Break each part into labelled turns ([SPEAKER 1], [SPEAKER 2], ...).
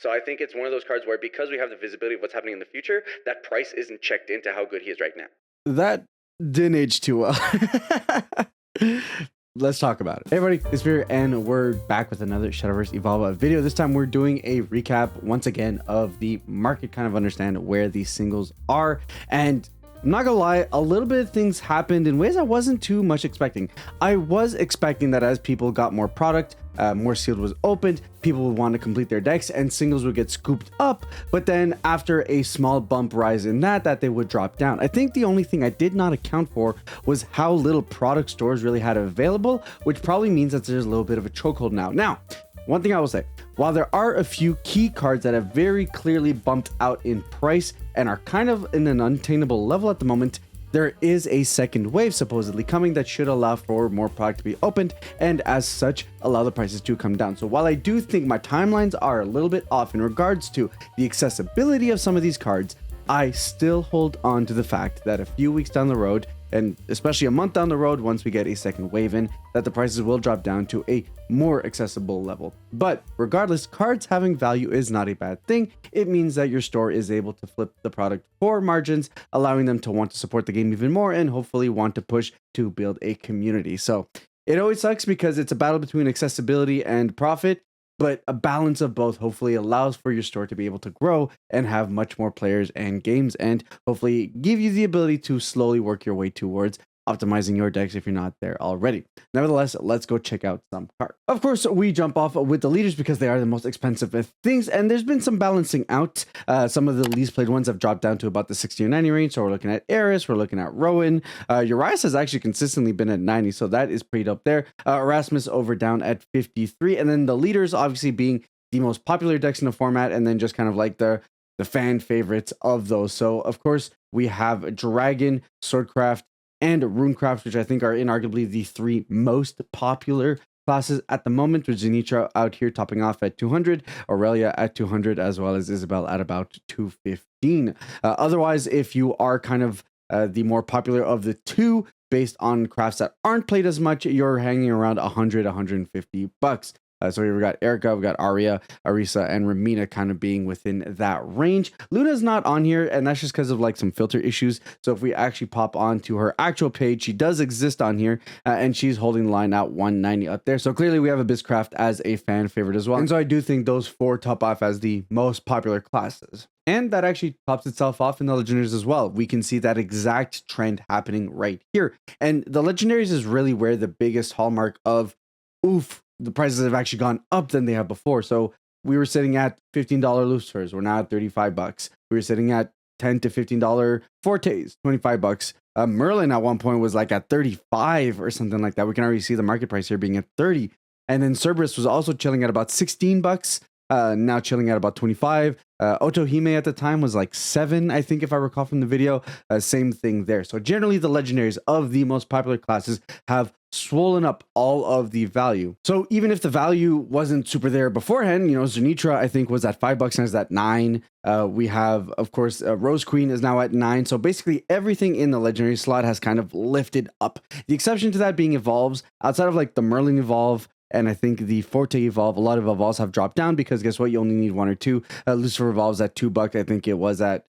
[SPEAKER 1] So I think it's one of those cards where, because we have the visibility of what's happening in the future, that price isn't checked into how good he is right now.
[SPEAKER 2] That didn't age too well. Let's talk about it. Hey everybody, it's Espira, and we're back with another Shadowverse Evolve video. This time we're doing a recap once again of the market, kind of understand where these singles are. And I'm not gonna lie, a little bit of things happened in ways I wasn't too much expecting. I was expecting that as people got more product, more sealed was opened, people would want to complete their decks and singles would get scooped up, but then after a small bump rise in that they would drop down. I think the only thing I did not account for was how little product stores really had available, which probably means that there's a little bit of a chokehold now. One thing I will say, while there are a few key cards that have very clearly bumped out in price and are kind of in an unattainable level at the moment, there is a second wave supposedly coming that should allow for more product to be opened, and as such allow the prices to come down. So while I do think my timelines are a little bit off in regards to the accessibility of some of these cards, I still hold on to the fact that a few weeks down the road, and especially a month down the road, once we get a second wave in, that the prices will drop down to a more accessible level. But regardless, cards having value is not a bad thing. It means that your store is able to flip the product for margins, allowing them to want to support the game even more and hopefully want to push to build a community. So it always sucks because it's a battle between accessibility and profit, but a balance of both hopefully allows for your store to be able to grow and have much more players and games, and hopefully give you the ability to slowly work your way towards optimizing your decks if you're not there already. Nevertheless, let's go check out some cards. Of course, we jump off with the leaders because they are the most expensive of things, and there's been some balancing out. Some of the least played ones have dropped down to about the 60 or 90 range, so we're looking at Eris, we're looking at Rowan. Urias has actually consistently been at 90, so that is pretty up there. Erasmus over down at 53, and then the leaders obviously being the most popular decks in the format, and then just kind of like the fan favorites of those. So of course we have Dragon, Swordcraft, and Runecraft, which I think are inarguably the three most popular classes at the moment, with Zenitra out here topping off at 200, Aurelia at 200, as well as Isabel at about 215. Otherwise, if you are kind of the more popular of the two, based on crafts that aren't played as much, you're hanging around 100, 150 bucks. So we've got Erica, we've got Arya, Arisa, and Ramina kind of being within that range. Luna's not on here, and that's just because of like some filter issues. So if we actually pop on to her actual page, she does exist on here, and she's holding the line at 190 up there. So clearly we have Abysscraft as a fan favorite as well. And so I do think those four top off as the most popular classes. And that actually tops itself off in the Legendaries as well. We can see that exact trend happening right here. And the Legendaries is really where the biggest hallmark of, oof, the prices have actually gone up than they have before. So we were sitting at $15 Lucifers. We're now at 35 bucks. We were sitting at $10 to $15 Fortes, 25 bucks. Merlin at one point was like at 35 or something like that. We can already see the market price here being at 30. And then Cerberus was also chilling at about 16 bucks. Now chilling at about 25. Otohime at the time was like 7, I think, if I recall from the video. Same thing there. So generally the Legendaries of the most popular classes have swollen up all of the value. So even if the value wasn't super there beforehand, you know, Zenitra I think was at 5 bucks and is at 9. We have, of course, Rose Queen is now at 9. So basically everything in the Legendary slot has kind of lifted up. The exception to that being Evolves. Outside of like the Merlin Evolve, and I think the Forte Evolve, a lot of Evolves have dropped down because guess what? You only need 1 or 2. Lucifer Evolves at 2 bucks. I think it was at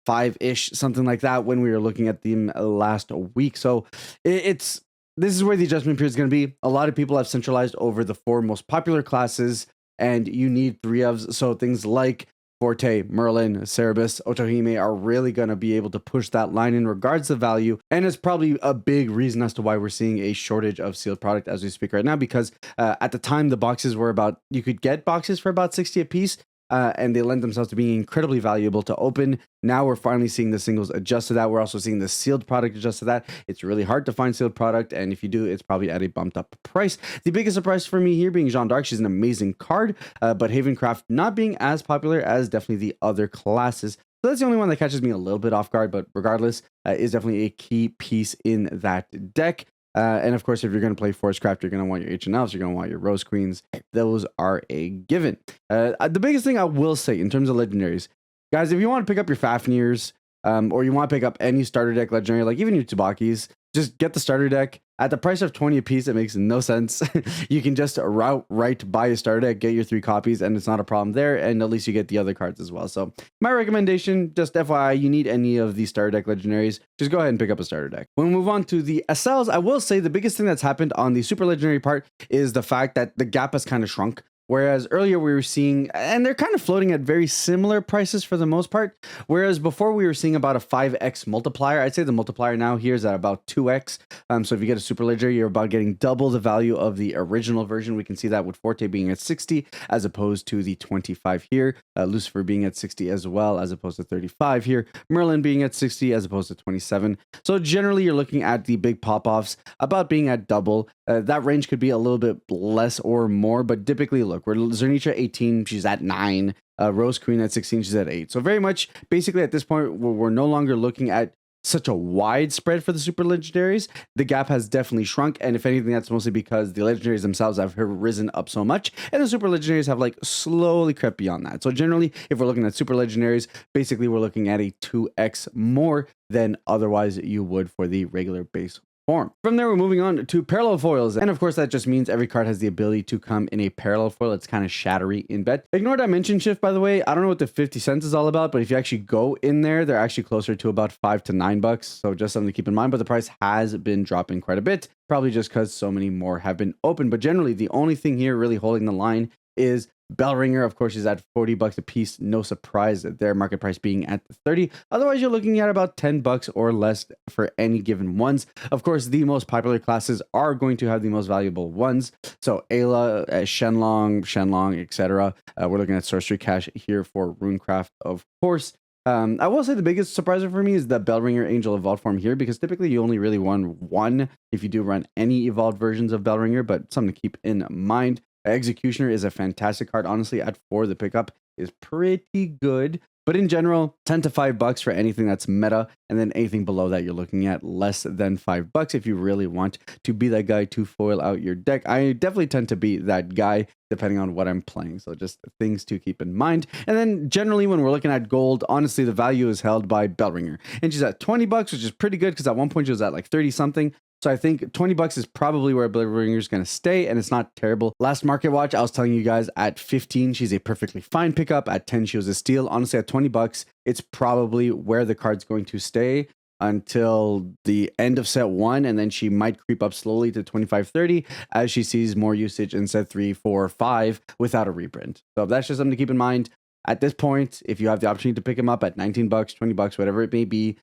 [SPEAKER 2] 5-ish, something like that when we were looking at them last week. So this is where the adjustment period is going to be. A lot of people have centralized over the 4 most popular classes, and you need 3 of. So things like Forte, Merlin, Cerberus, Otohime are really going to be able to push that line in regards to value. And it's probably a big reason as to why we're seeing a shortage of sealed product as we speak right now, because at the time the boxes were about, you could get boxes for about 60 a piece. And they lend themselves to being incredibly valuable to open. Now we're finally seeing the singles adjust to that. We're also seeing the sealed product adjust to that. It's really hard to find sealed product, and if you do, it's probably at a bumped up price. The biggest surprise for me here being Jeanne d'Arc. She's an amazing card, but Havencraft not being as popular as definitely the other classes. So that's the only one that catches me a little bit off guard, but regardless, is definitely a key piece in that deck. And of course, if you're going to play Forestcraft, you're going to want your HNLs, you're going to want your Rose Queens. Those are a given. The biggest thing I will say in terms of Legendaries, guys, if you want to pick up your Fafnirs, or you want to pick up any starter deck Legendary, like even your Tsubakis, just get the starter deck. At the price of 20 a piece, it makes no sense. You can just route right buy a starter deck, get your 3 copies, and it's not a problem there. And at least you get the other cards as well. So my recommendation, just FYI, you need any of these starter deck legendaries, just go ahead and pick up a starter deck. When we move on to the SLs, I will say the biggest thing that's happened on the super legendary part is the fact that the gap has kind of shrunk. Whereas earlier we were seeing, and they're kind of floating at very similar prices for the most part. Whereas before we were seeing about a 5x multiplier. I'd say the multiplier now here is at about 2x. So if you get a super legendary, you're about getting double the value of the original version. We can see that with Forte being at 60 as opposed to the 25 here. Lucifer being at 60 as well as opposed to 35 here. Merlin being at 60 as opposed to 27. So generally you're looking at the big pop-offs about being at double. That range could be a little bit less or more, but typically, look, we're Zernisha 18, she's at 9. Rose Queen at 16, she's at 8. So very much, basically at this point, we're no longer looking at such a wide spread for the super legendaries. The gap has definitely shrunk, and if anything, that's mostly because the legendaries themselves have risen up so much, and the super legendaries have like slowly crept beyond that. So generally, if we're looking at super legendaries, basically we're looking at a 2x more than otherwise you would for the regular base form. From there, we're moving on to parallel foils. And of course, that just means every card has the ability to come in a parallel foil. It's kind of shattery in bet. Ignore Dimension Shift, by the way. I don't know what the 50 cents is all about, but if you actually go in there, they're actually closer to about $5 to $9. So just something to keep in mind, but the price has been dropping quite a bit, probably just because so many more have been open. But generally, the only thing here really holding the line is Bellringer. Of course, is at $40 a piece. No surprise that their market price being at 30. Otherwise, you're looking at about $10 or less for any given ones. Of course, the most popular classes are going to have the most valuable ones. So Ayla, Shenlong, etc. We're looking at Sorcery Cash here for Runecraft, of course. I will say the biggest surpriser for me is the Bellringer Angel Evolved form here, because typically you only really run one if you do run any evolved versions of Bellringer, but something to keep in mind. Executioner is a fantastic card. Honestly, at 4, the pickup is pretty good. But in general, 10 to $5 for anything that's meta, and then anything below that you're looking at less than $5 if you really want to be that guy to foil out your deck. I definitely tend to be that guy depending on what I'm playing. So just things to keep in mind. And then generally when we're looking at gold, honestly, the value is held by Bellringer. And she's at $20, which is pretty good because at one point she was at like 30 something. So I think $20 is probably where Bellringer is going to stay, and it's not terrible. Last market watch, I was telling you guys at 15, she's a perfectly fine pickup. At 10, she was a steal. Honestly, at $20, it's probably where the card's going to stay until the end of set 1, and then she might creep up slowly to 25-30 as she sees more usage in set 3, 4, 5 without a reprint. So that's just something to keep in mind. At this point, if you have the opportunity to pick them up at $19, $20, whatever it may be,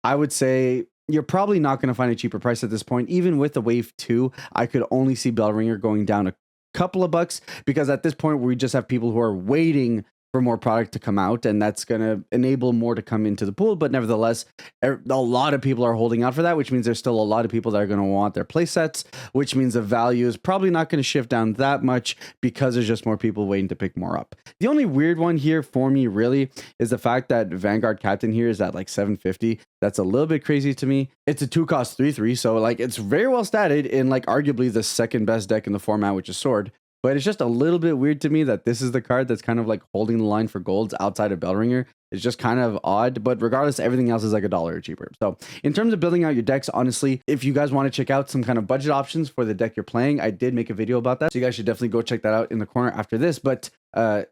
[SPEAKER 2] I would say you're probably not going to find a cheaper price at this point. Even with the wave 2, I could only see Bellringer going down a couple of bucks, because at this point we just have people who are waiting for more product to come out, and that's going to enable more to come into the pool. But nevertheless, a lot of people are holding out for that, which means there's still a lot of people that are going to want their play sets, which means the value is probably not going to shift down that much because there's just more people waiting to pick more up. The only weird one here for me really is the fact that Vanguard Captain here is at like 750. That's a little bit crazy to me. It's a 2-cost 3/3, so like it's very well statted in like arguably the second best deck in the format, which is Sword. But it's just a little bit weird to me that this is the card that's kind of like holding the line for golds outside of Bellringer. It's just kind of odd, but regardless, everything else is like $1 or cheaper. So in terms of building out your decks, honestly, if you guys want to check out some kind of budget options for the deck you're playing, I did make a video about that. So you guys should definitely go check that out in the corner after this. But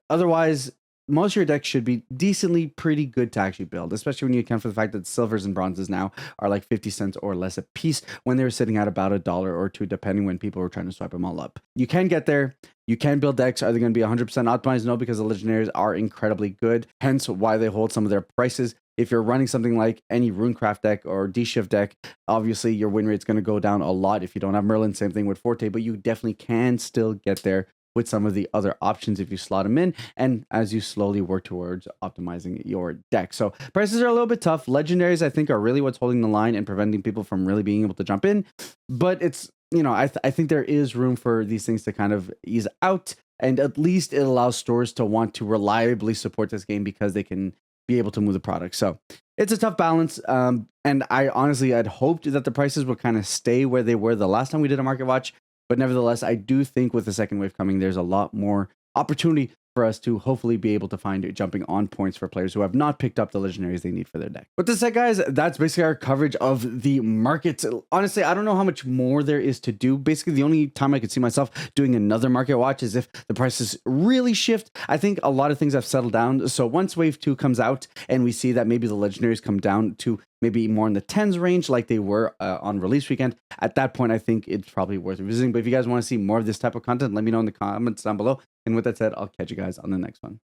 [SPEAKER 2] otherwise, most of your decks should be decently pretty good to actually build, especially when you account for the fact that silvers and bronzes now are like 50 cents or less a piece when they were sitting at about $1 or $2, depending when people were trying to swipe them all up. You can get there. You can build decks. Are they going to be 100% optimized? No, because the legendaries are incredibly good, hence why they hold some of their prices. If you're running something like any Runecraft deck or D-Shift deck, obviously your win rate's going to go down a lot if you don't have Merlin. Same thing with Forte, but you definitely can still get there with some of the other options if you slot them in, and as you slowly work towards optimizing your deck. So prices are a little bit tough. Legendaries, I think, are really what's holding the line and preventing people from really being able to jump in. But it's, you know, I think there is room for these things to kind of ease out, and at least it allows stores to want to reliably support this game because they can be able to move the product. So it's a tough balance. And I honestly had hoped that the prices would kind of stay where they were the last time we did a market watch. But nevertheless, I do think with the second wave coming, there's a lot more opportunity for us to hopefully be able to find jumping on points for players who have not picked up the legendaries they need for their deck. With this said, guys, that's basically our coverage of the markets. Honestly, I don't know how much more there is to do. Basically, the only time I could see myself doing another market watch is if the prices really shift. I think a lot of things have settled down. So once wave 2 comes out and we see that maybe the legendaries come down to maybe more in the 10s range like they were on release weekend, at that point, I think it's probably worth visiting. But if you guys want to see more of this type of content, let me know in the comments down below. And with that said, I'll catch you guys on the next one.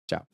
[SPEAKER 2] Ciao.